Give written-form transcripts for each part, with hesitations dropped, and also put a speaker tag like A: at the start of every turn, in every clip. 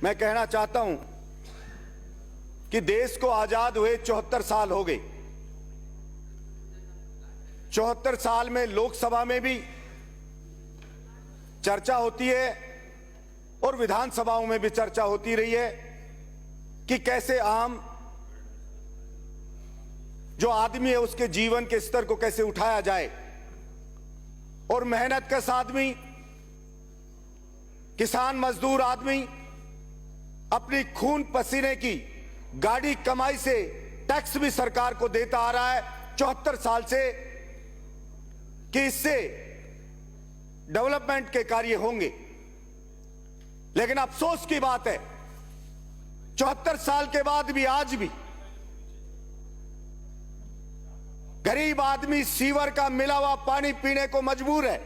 A: मैं कहना चाहता हूं कि देश को आजाद हुए 74 साल हो गए। 74 साल में लोकसभा में भी चर्चा होती है और विधानसभाओं में भी चर्चा होती रही है कि कैसे आम जो आदमी है उसके जीवन के स्तर को कैसे उठाया जाए। और मेहनतकश आदमी, किसान मजदूर आदमी अपनी खून पसीने की गाड़ी कमाई से टैक्स भी सरकार को देता आ रहा है 74 साल से कि इससे डेवलपमेंट के कार्य होंगे। लेकिन अफसोस की बात है 74 साल के बाद भी आज भी गरीब आदमी सीवर का मिला हुआ पानी पीने को मजबूर है।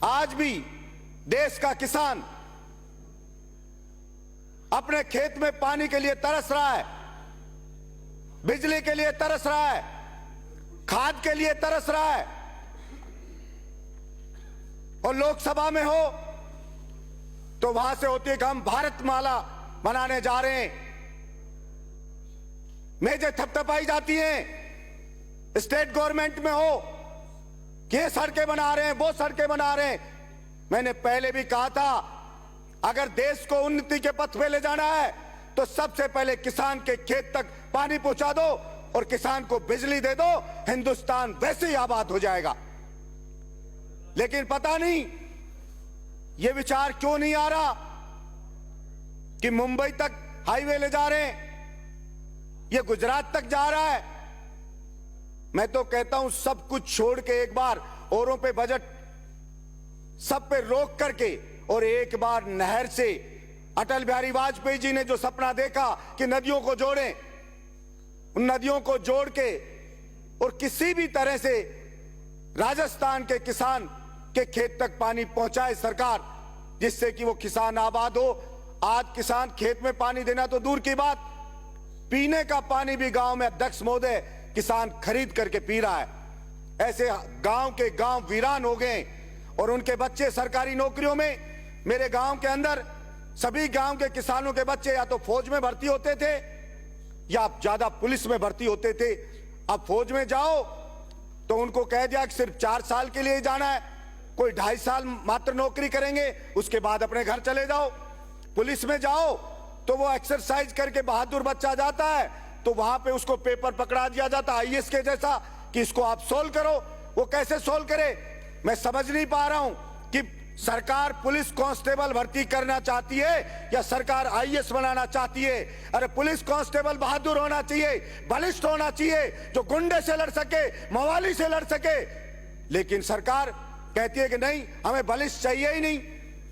A: आज भी देश का किसान अपने खेत में पानी के लिए तरस रहा है, बिजली के लिए तरस रहा है, खाद के लिए तरस रहा है। और लोकसभा में हो तो वहां से होती है कि हम भारत माला मनाने जा रहे हैं, मेजें थपथपाई जाती हैं। स्टेट गवर्नमेंट में हो कि ये सड़कें बना रहे हैं, वो सड़कें बना रहे हैं। मैंने पहले भी कहा था अगर देश को उन्नति के पथ पे ले जाना है तो सबसे पहले किसान के खेत तक पानी पहुंचा दो और किसान को बिजली दे दो, हिंदुस्तान वैसे ही आबाद हो जाएगा। लेकिन पता नहीं ये विचार क्यों नहीं आ रहा कि मुंबई तक हाईवे ले जा रहे हैं, ये गुजरात तक जा रहा है। मैं तो कहता हूं सब कुछ छोड़ के एक बार औरों पे बजट सब पे रोक करके और एक बार नहर से अटल बिहारी वाजपेयी जी ने जो सपना देखा कि नदियों को जोड़ें, उन नदियों को जोड़ के और किसी भी तरह से राजस्थान के किसान के खेत तक पानी पहुंचाए सरकार, जिससे कि वो किसान आबाद हो। आज किसान खेत में पानी देना तो दूर की बात, पीने का पानी भी गांव में अध्यक्ष महोदय किसान खरीद करके पी रहा है। ऐसे गांव के गांव वीरान हो गए और उनके बच्चे सरकारी नौकरियों में। मेरे गांव के अंदर सभी गांव के किसानों के बच्चे या तो फौज में भर्ती होते थे या ज्यादा पुलिस में भर्ती होते थे। अब फौज में जाओ तो उनको कह दिया कि सिर्फ 4 साल के लिए जाना है, कोई 2.5 साल मात्र नौकरी करेंगे, उसके बाद अपने घर चले जाओ। पुलिस में जाओ तो वो एक्सरसाइज करके बहादुर बच्चा जाता है तो वहां पे उसको पेपर पकड़ा दिया जाता है आईएएस के जैसा कि इसको आप सोल्व करो। वो कैसे सोल्व करे? मैं समझ नहीं पा रहा हूं कि सरकार पुलिस कांस्टेबल भर्ती करना चाहती है या सरकार आईएएस बनाना चाहती है। अरे पुलिस कांस्टेबल बहादुर होना चाहिए, बलिष्ठ होना चाहिए, जो गुंडे से लड़ सके, मवाली से लड़ सके। लेकिन सरकार कहती है कि नहीं, हमें बलिष्ठ चाहिए ही नहीं,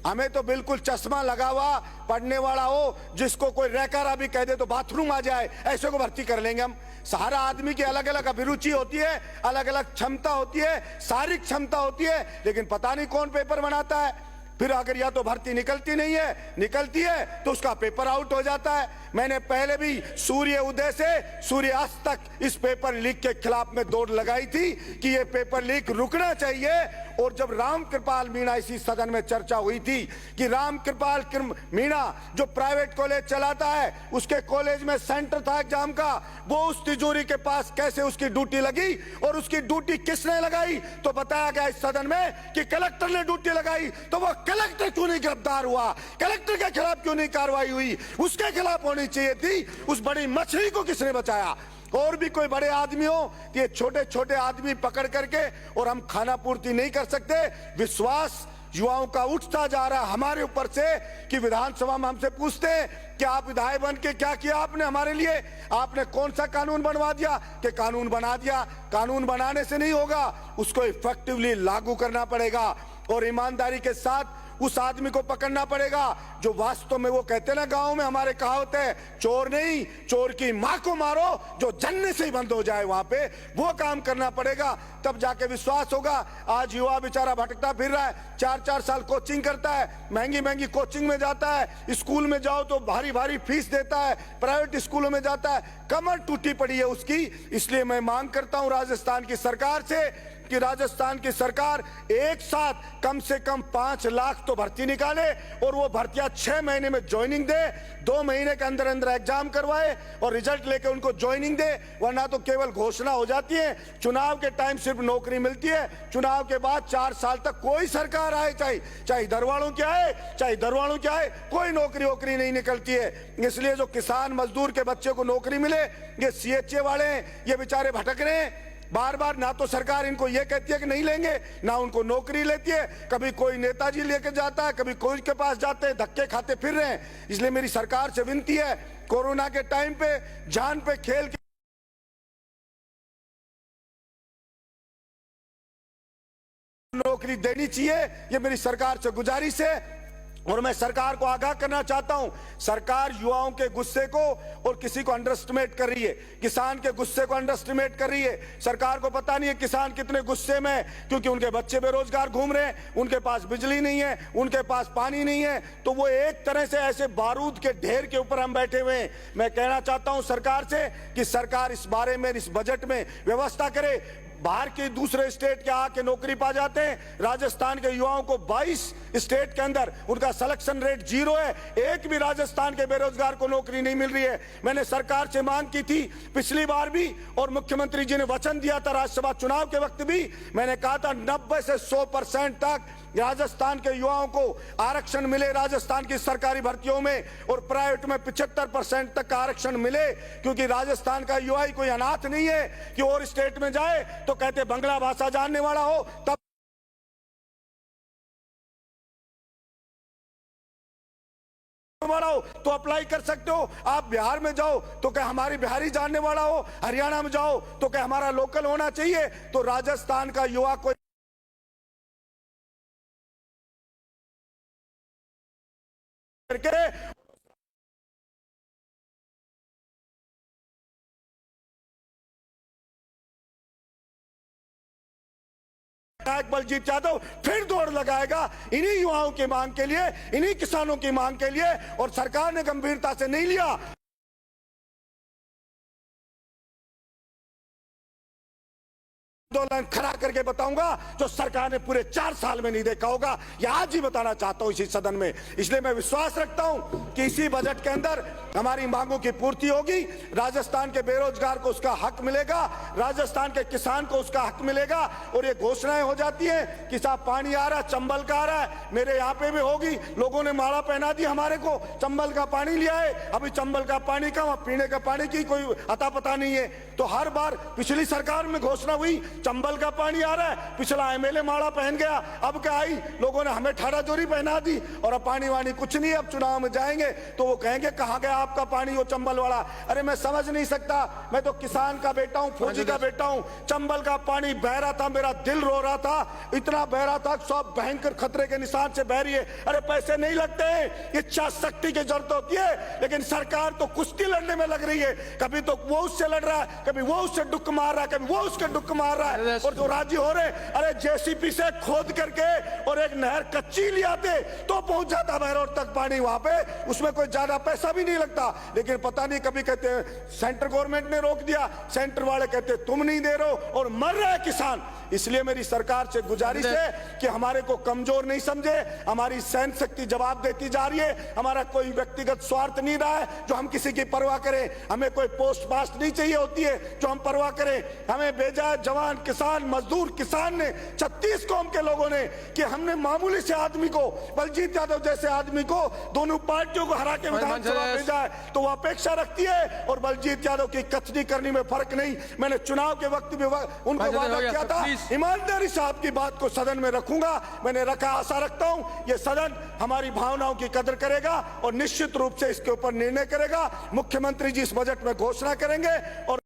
A: हमें तो बिल्कुल चश्मा लगा हुआ पढ़ने वाला हो, जिसको कोई रैकर अभी कह दे तो बाथरूम आ जाए, ऐसे को भर्ती कर लेंगे हम। सारा आदमी की अलग अलग अभिरुचि होती है, अलग अलग क्षमता होती है, शारीरिक क्षमता होती है, लेकिन पता नहीं कौन पेपर बनाता है। फिर अगर या तो भर्ती निकलती नहीं है, निकलती है तो उसका पेपर आउट हो जाता है। मैंने पहले भी सूर्य उदय से सूर्यास्त तक इस पेपर लीक के खिलाफ में दौड़ लगाई थी कि ये पेपर लीक रुकना चाहिए। और जब राम कृपाल मीणा इसी सदन में चर्चा हुई थी कि राम कृपाल मीणा जो प्राइवेट कॉलेज चलाता है, उसके कॉलेज में सेंटर था एग्जाम का, वो उस तिजोरी के पास कैसे उसकी ड्यूटी लगी और उसकी ड्यूटी किसने लगाई, तो बताया गया इस सदन में कि कलेक्टर ने ड्यूटी लगाई। तो वो कलेक्टर क्यों नहीं गिरफ्तार हुआ? कलेक्टर के खिलाफ क्यों नहीं कार्रवाई हुई? उसके खिलाफ होनी चाहिए थी। उस बड़ी मछली को किसने बचाया? और भी कोई बड़े आदमी हो तो ये छोटे छोटे आदमी पकड़ करके, और हम खाना पूर्ति नहीं कर सकते। विश्वास युवाओं का उठता जा रहा हमारे ऊपर से कि विधानसभा में हमसे पूछते हैं कि आप विधायक बन के क्या किया आपने हमारे लिए, आपने कौन सा कानून बनवा दिया? कि कानून बना दिया। कानून बनाने से नहीं होगा, उसको इफेक्टिवली लागू करना पड़ेगा और ईमानदारी के साथ उस आदमी को पकड़ना पड़ेगा जो वास्तव में, वो कहते ना गांव में हमारे कहावत है, चोर नहीं चोर की मां को मारो, जो जनने से ही बंद हो जाए वहां पे, वो काम करना पड़ेगा, तब जाके विश्वास होगा। आज युवा बेचारा भटकता फिर रहा है, 4-4 साल कोचिंग करता है, महंगी महंगी कोचिंग में जाता है, स्कूल में जाओ तो भारी भारी फीस देता है, प्राइवेट स्कूलों में जाता है, कमर टूटी पड़ी है उसकी। इसलिए मैं मांग करता हूं राजस्थान की सरकार से कि राजस्थान की सरकार एक साथ कम से कम 5 लाख तो भर्ती निकाले और वो भर्तियां 6 महीने में ज्वाइनिंग दे, 2 महीने के अंदर अंदर एग्जाम करवाए और रिजल्ट लेके उनको ज्वाइनिंग दे। वरना तो केवल घोषणा हो जाती है, चुनाव के टाइम सिर्फ नौकरी मिलती है, चुनाव के बाद 4 साल तक कोई सरकार आए, चाहे इधर वालों की आए चाहे इधर वालों की आए, कोई नौकरी वोकरी नहीं निकलती है। इसलिए जो किसान मजदूर के बच्चे को नौकरी मिले, ये CHA वाले हैं, ये बेचारे भटक रहे हैं। बार बार ना तो सरकार इनको ये कहती है कि नहीं लेंगे, ना उनको नौकरी लेती है। कभी कोई नेताजी लेके जाता है, कभी कोई के पास जाते हैं, धक्के खाते फिर रहे हैं। इसलिए मेरी सरकार से विनती है, कोरोना के टाइम पे जान पे खेल के नौकरी देनी चाहिए, ये मेरी सरकार से गुजारिश है। और मैं सरकार को आगाह करना चाहता हूं, सरकार युवाओं के गुस्से को और किसी को अंडर एस्टिमेट कर रही है, किसान के गुस्से को अंडर एस्टिमेट कर रही है। सरकार को पता नहीं है किसान कितने गुस्से में है, क्योंकि उनके बच्चे बेरोजगार घूम रहे हैं, उनके पास बिजली नहीं है, उनके पास पानी नहीं है। तो वो एक तरह से ऐसे बारूद के ढेर के ऊपर हम बैठे हुए हैं। मैं कहना चाहता हूं सरकार से कि सरकार इस बारे में, इस बजट में व्यवस्था करे। बाहर के दूसरे स्टेट के आके नौकरी पा जाते हैं, राजस्थान के युवाओं को 22 स्टेट के अंदर उनका सिलेक्शन रेट 0 है, एक भी राजस्थान के बेरोजगार को नौकरी नहीं मिल रही है। मैंने सरकार से मांग की थी पिछली बार भी, और मुख्यमंत्री जी ने वचन दिया था राज्यसभा चुनाव के वक्त भी, मैंने कहा था 90 से 100% तक राजस्थान के युवाओं को आरक्षण मिले राजस्थान की सरकारी भर्तियों में, और प्राइवेट में 75% तक का आरक्षण मिले। क्योंकि राजस्थान का युवा ही कोई अनाथ नहीं है कि और स्टेट में जाए तो कहते बंगला भाषा जानने वाला हो तब वाला हो तो अप्लाई कर सकते हो। आप बिहार में जाओ तो क्या हमारी बिहारी जानने वाला हो, हरियाणा में जाओ तो क्या हमारा लोकल होना चाहिए। तो राजस्थान का युवा कोई करके बलजीत यादव फिर दौड़ लगाएगा इन्हीं युवाओं की मांग के लिए, इन्हीं किसानों की मांग के लिए, और सरकार ने गंभीरता से नहीं लिया। आंदोलन खड़ा करके बताऊंगा जो सरकार ने पूरे 4 साल में नहीं देखा होगा, या आज ही बताना चाहता हूं इसी सदन में। इसलिए मैं विश्वास रखता हूं कि इसी बजट के अंदर हमारी मांगों की पूर्ति होगी, राजस्थान के बेरोजगार को उसका हक मिलेगा, राजस्थान के किसान को उसका हक मिलेगा। और ये घोषणाएं हो जाती हैं कि साहब पानी आ रहा है, चंबल का आ रहा है, मेरे यहाँ पे भी होगी, लोगों ने माला पहना दी हमारे को, चंबल का पानी लिया है। अभी चंबल का पानी का, वहां पीने का पानी की कोई अता पता नहीं है। तो हर बार पिछली सरकार में घोषणा हुई चंबल का पानी आ रहा है, पिछला MLA माला पहन गया, अब क्या आई, लोगों ने हमें ठाड़ा जोरी पहना दी, और अब पानी वानी कुछ नहीं। अब चुनाव में जाएंगे तो वो कहेंगे कहां गया आपका पानी, वो चंबल वाला। अरे मैं समझ नहीं सकता, मैं तो किसान का बेटा हूं, फौजी का बेटा हूं। चंबल का पानी बह रहा था, मेरा दिल रो रहा था, इतना बह रहा था, सब भयंकर खतरे के निशान से बह रही है। अरे पैसे नहीं लगते, इच्छा शक्ति की जरूरत होती है, लेकिन सरकार तो कुश्ती लड़ने में लग रही है। कभी तो वो उससे लड़ रहा है, कभी वो उससे डुक मार रहा है, कभी वो उसके डुक मार रहा है, और जो राजी हो रहे, अरे JCP से खोद करके और एक नहर कच्ची ले आते तो पहुंच जाता बहरौर तक पानी वहां पे, उसमें कोई ज्यादा पैसा भी नहीं लगता। लेकिन पता नहीं, कभी कहते हैं सेंट्रल गवर्नमेंट ने रोक दिया, सेंटर वाले कहते तुम नहीं दे रहे हो, और मर रहा है किसान। इसलिए मेरी सरकार से गुजारिश है कि हमारे को कमजोर नहीं समझे, हमारी सैन्य शक्ति जवाब देती जा रही है, हमारा कोई व्यक्तिगत स्वार्थ नहीं रहा है जो हम किसी की परवाह करें, हमें कोई पोस्ट पास्ट नहीं चाहिए होती है जो हम परवाह करें। हमें भेजा है जवान, किसान, मजदूर, किसान ने, 36 कौम के लोगों ने, कि हमने मामूली से आदमी को, बलजीत यादव जैसे आदमी को, दोनों पार्टियों को हरा के विधानसभा भेजा है, तो वो अपेक्षा रखती है। और बलजीत यादव की कथनी करनी में फर्क नहीं, मैंने चुनाव के वक्त भी उनको वादा किया था, ईमानदारी से आपकी बात को सदन में रखूंगा, मैंने रखा। आशा रखता हूं ये सदन हमारी भावनाओं की कदर करेगा और निश्चित रूप से इसके ऊपर निर्णय करेगा। मुख्यमंत्री जी इस बजट में घोषणा करेंगे और